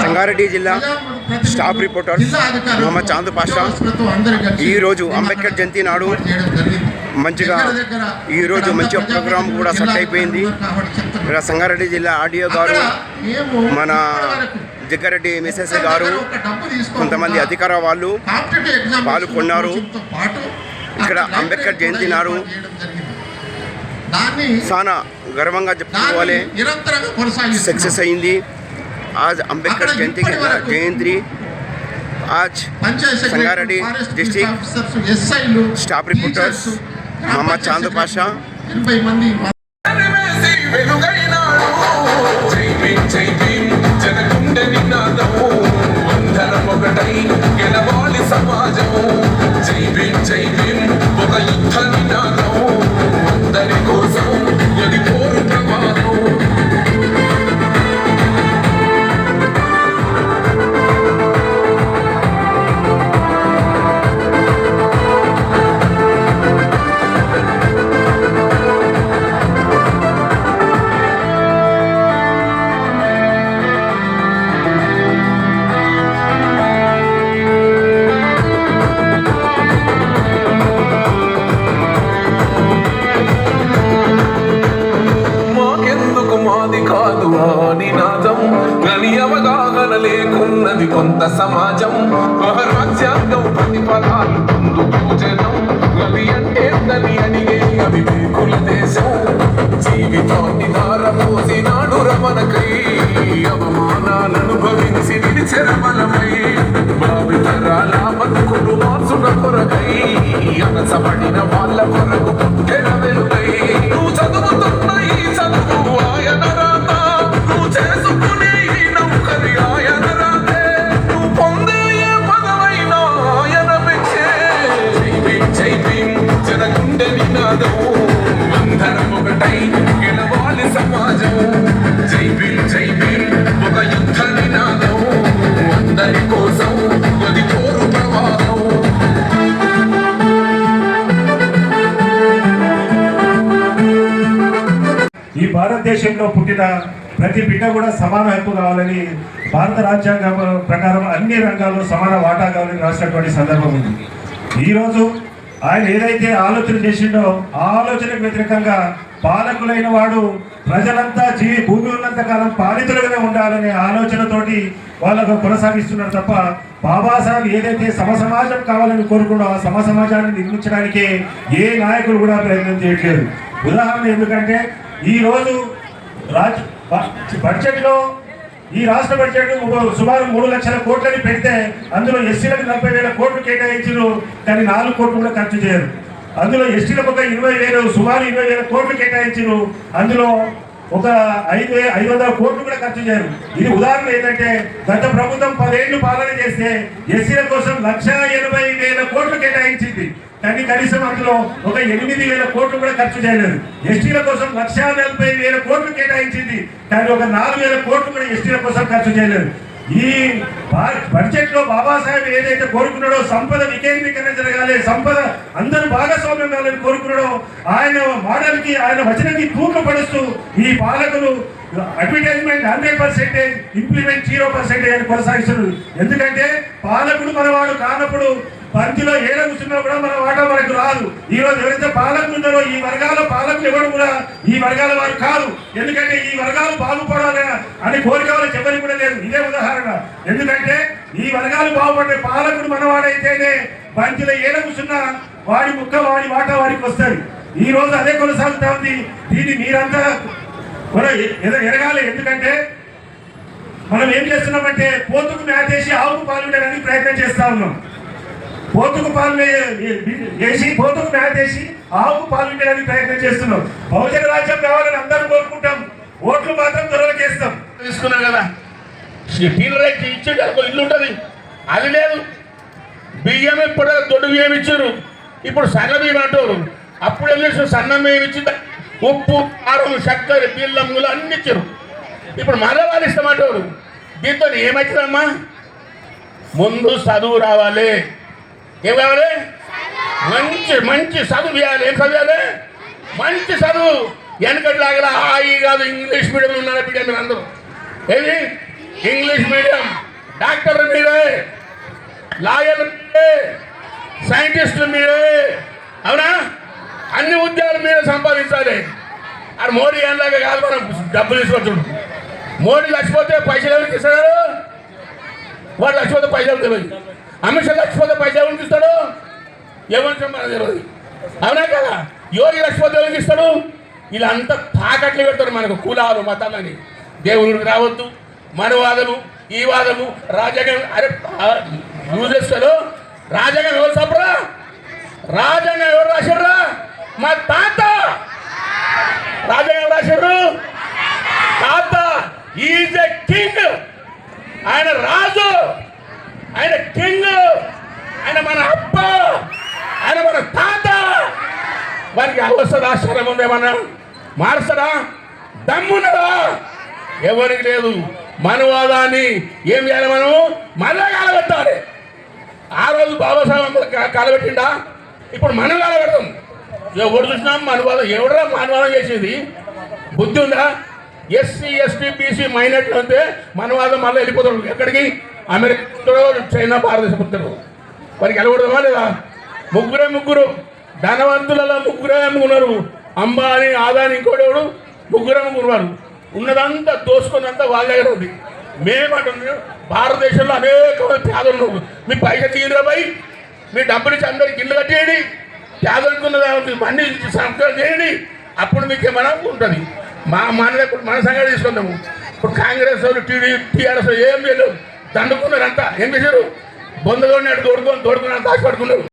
సంగారెడ్డి జిల్లా staff reporter Mohammed Chand Pasha. ఈరోజు అంబేద్కర్ జయంతి నాడు మంచిగా ఈరోజు మంచి ప్రోగ్రాం కూడా సెట్ అయిపోయింది. ఇక్కడ సంగారెడ్డి జిల్లా ఆర్డీఓ గారు, మన జగ్గారెడ్డి మిసెస్ గారు, కొంతమంది అధికార వాళ్ళు పాల్గొన్నారు. ఇక్కడ అంబేద్కర్ జయంతి నాడు చాలా గర్వంగా చెప్పుకోవాలి, सक्सेस అయింది. आज अंबेडकर जयंती आज Sangareddy district staff reporters Mohammad Chand Pasha. లేకున్నది కొంత సమాజం, రాజ్యాంగం ప్రతిఫలాలు పొందు భోజనం, గది అంటే దని అడిగే అవివేకుల దేశం. జీవితాన్ని ధారపోసినాడు రమణకై, అవమానాలను భవించి నిలిచెరమలమై, భావితరాల బతుకులు మార్చున కొరకై, అనసబడిన వాళ్ళ కొరకు పుట్టెన వెలుగై. నువ్వు చదువుతున్న ఈ చదువు ఆయన రాత, నువ్వు చేసుకునే ఈ నౌకరి ఆయన రాతే, నువ్వు పొందే ఏ పదవైనా ఆయన మెచ్చే. జై భీమ్ జనగుండె నినాదం, అందరం ఒకటై గెలవాలి సమాజం. జై భీమ్ ఒక యుద్ధ నినాదం, అందరి కోసం అది కోరు ప్రవాహం. ఈ భారతదేశంలో పుట్టిన ప్రతి బిడ్డ కూడా సమాన హక్కు కావాలని, భారత రాజ్యాంగం ప్రకారం అన్ని రంగాల్లో సమాన వాటా కావాలని రాసినటువంటి సందర్భం ఉంది. ఈరోజు ఆయన ఏదైతే ఆలోచన చేసిండో ఆ ఆలోచనకు వ్యతిరేకంగా పాలకులైన వాడు ప్రజలంతా భూమి ఉన్నంత కాలం పాలితులుగానే ఉండాలనే ఆలోచనతోటి వాళ్ళకు కొనసాగిస్తున్నారు తప్ప, బాబాసాహెబ్ ఏదైతే సమసమాజం కావాలని కోరుకున్నాడో ఆ సమసమాజాన్ని నిర్మించడానికే ఏ నాయకులు కూడా ప్రయత్నం చేయట్లేదు. ఉదాహరణ ఎందుకంటే ఈరోజు బడ్జెట్లో ఈ రాష్ట్ర బడ్జెట్ సుమారు 3 లక్షల కోట్లని పెడితే అందులో ఎస్సీలకు 40,000 కోట్లు కేటాయించారు, కానీ 4 కోట్లు కూడా ఖర్చు చేయరు. అందులో ఎస్టీలకు ఒక 20,000 సుమారు 20,000 కోట్లు కేటాయించారు, అందులో ఒక 500 కోట్లు కూడా ఖర్చు చేయరు. ఇది ఉదాహరణ ఏంటంటే గత ప్రభుత్వం 10 ఏళ్ళు పాలన చేస్తే ఎస్సీల కోసం 1,80,000 కోట్లు కేటాయించింది, కానీ కనీసం అందులో ఒక 8,000 కోట్లు కూడా ఖర్చు చేయలేదు. ఎస్టీల కోసం 1,40,000 కోట్లు కేటాయించింది, కానీ ఒక 4,000 కోట్లు కూడా ఎస్టీల కోసం ఖర్చు చేయలేదు. ఈ బడ్జెట్ లో బాబాసాహెబ్ ఏదైతే కోరుకున్నాడో సంపద వికేంద్రీకరణ జరగాలి, సంపద అందరూ భాగస్వామ్యం కావాలని కోరుకున్నాడో ఆయన మోడల్ కి, ఆయన వచనానికి తూట్లు పడుస్తూ ఈ పాలకులు అడ్వర్టైజ్మెంట్ 100%, ఇంప్లిమెంట్ 0% అని కొనసాగిస్తున్నారు. ఎందుకంటే పాలకుడు మనవాడు కానప్పుడు పంక్తిలో ఏడ కూర్చున్నా కూడా మన వాటా మనకు రాదు. ఈ రోజు ఎవరైతే పాలకులు ఉన్నారో ఈ వర్గాల పాలకులు ఎవరు కూడా ఈ వర్గాల వారు కాదు. ఎందుకంటే ఈ వర్గాలు బాగుపడాలి అని కోరిక వాళ్ళకి ఎవరికి కూడా లేదు. ఇదే ఉదాహరణ. ఎందుకంటే ఈ వర్గాలు బాగుపడే పాలకుడు మనవాడైతేనే పంక్తిలో ఏడ కూర్చున్నా వాడి ముక్క వాడి వాటా వాడికి వస్తుంది. ఈ రోజు అదే కొనసాగుతా ఉంది. దీన్ని మీరంతా ఎరగాలి. ఎందుకంటే మనం ఏం చేస్తున్నామంటే పోతుకు మేతేసి ఆవుకు పాలు ఉండడానికి ప్రయత్నం చేస్తా ఉన్నాం. పోతుకు పాలు వేసి పోతుకు మేతేసి ఆవుకు పాలు ఉండడానికి ప్రయత్నం చేస్తున్నాం. బహుజన రాజ్యం కావాలని అందరూ కోరుకుంటాం, ఓట్లు మాత్రం దొరలకేస్తాం. తీసుకున్నాం కదా, పిల్లలకి ఇచ్చిండు ఇల్లు ఉంటుంది, అది లేదు. బియ్యం ఇప్పుడు దొడ్డు బియ్యం ఇచ్చారు, ఇప్పుడు సన్న బియ్యం అంటారు. అప్పుడు వెళ్ళి సన్న బియ్యం ఇచ్చింది, ఉప్పు కారం చక్కెర బిల్లములు అన్ని ఇచ్చారు. ఇప్పుడు మరో వాళ్ళు ఇష్టమంటారు. దీంతో ఏమవుతుందమ్మా? ముందు చదువు రావాలి. ఏం కావాలి? మంచి మంచి చదువు ఇవ్వాలి. ఏం చదివాలి? మంచి చదువు. వెనకట్లాగా హాయి కాదు, ఇంగ్లీష్ మీడియం ఉన్నారా బిడ్డ మీరు అందరూ? ఏది ఇంగ్లీష్ మీడియం, డాక్టర్లు మీరే, లాయర్లు మీరే, సైంటిస్టులు మీరే, అవునా? అన్ని ఉద్యోగాలు మీరే సంపాదించాలి. అది మోడీ ఏలాగా కాదు, మనం డబ్బులు తీసుకొచ్చుడు. మోడీ చచ్చిపోతే పైసలు ఎవరికి ఇస్తాడు? వాడు చచ్చిపోతే పైసలు తెలియదు. అమిత్ షా చచ్చిపోతే పైసలు ఎవరికి ఇస్తాడు? ఎవరికి మనకు తెలియదు, అవునా కదా? యోగి చచ్చిపోతే ఎవరికి ఇస్తాడు? ఇలా అంతా తాకట్లు పెడతారు మనకు, కులాలు మతాలని. దేవుడికి రావద్దు, మనవాదము, ఈ వాదము, రాజ్యాంగం. అరే యూజెస్లో రాజ్యాంగం ఎవరు చెప్పరా? రాజ్యాంగం ఎవరు రాశారా? మా తాత రాజ్యాంగం రాశారు. తాత ఈజ్ ఎ కింగ్, ఆయన రాజు, ఆయన కింగ్, ఆయన మన అప్ప, ఆయన మన తాత. వారికి అవసరం ఆశ్చర్యం ఉందేమన్నా? మార్చడా? దమ్మున్నదా? ఎవరికి లేదు. మనవాదాన్ని ఏం చేయాలి? మనం మళ్ళా కాలబెట్టాలి. ఆ రోజు బాబాసాహెబ్ అంబేద్కర్ కాలబెట్టిండా, ఇప్పుడు మనం కాలబెడతాం. ఎవరు చూసినాం మనవాదం. ఎవడరా మనవాదం చేసేది? బుద్ధి ఉందా? ఎస్సీ ఎస్టీ బీసీ మైనార్టీ అంటే మనవాదం మళ్ళీ వెళ్ళిపోతాడు. ఎక్కడికి? అమెరికా, చైనా, భారతదేశం పుట్టారు. వారికి వెళ్ళకూడదమా లేదా? ముగ్గురు ధనవంతులలో ముగ్గురే అమ్ముకున్నారు. అంబానీ, ఆదాని, ఇంకోటెవడు, ముగ్గురే అమ్ముకున్నారు. ఉన్నదంతా దోసుకున్నంతా వాళ్ళ దగ్గర ఉంది. మేమంటున్నాం భారతదేశంలో అనేక పేదలు. మీ పైసలు తీయరాబాయి, మీ డబ్బులు ఇచ్చి అందరికి ఇల్లు కట్టేయండి, పేదలుకున్నది అన్ని సంస్కారం చేయండి, అప్పుడు మీకు ఏమైనా ఉంటుంది. మన సంగతి తీసుకుందాము. ఇప్పుడు కాంగ్రెస్ వాళ్ళు, టీఆర్ఎస్ ఏం చేయలేదు, దండుకున్నారు. అంతా ఏం చేశారు? బొందలోని తోడుకొని దాచిపడుకున్నారు.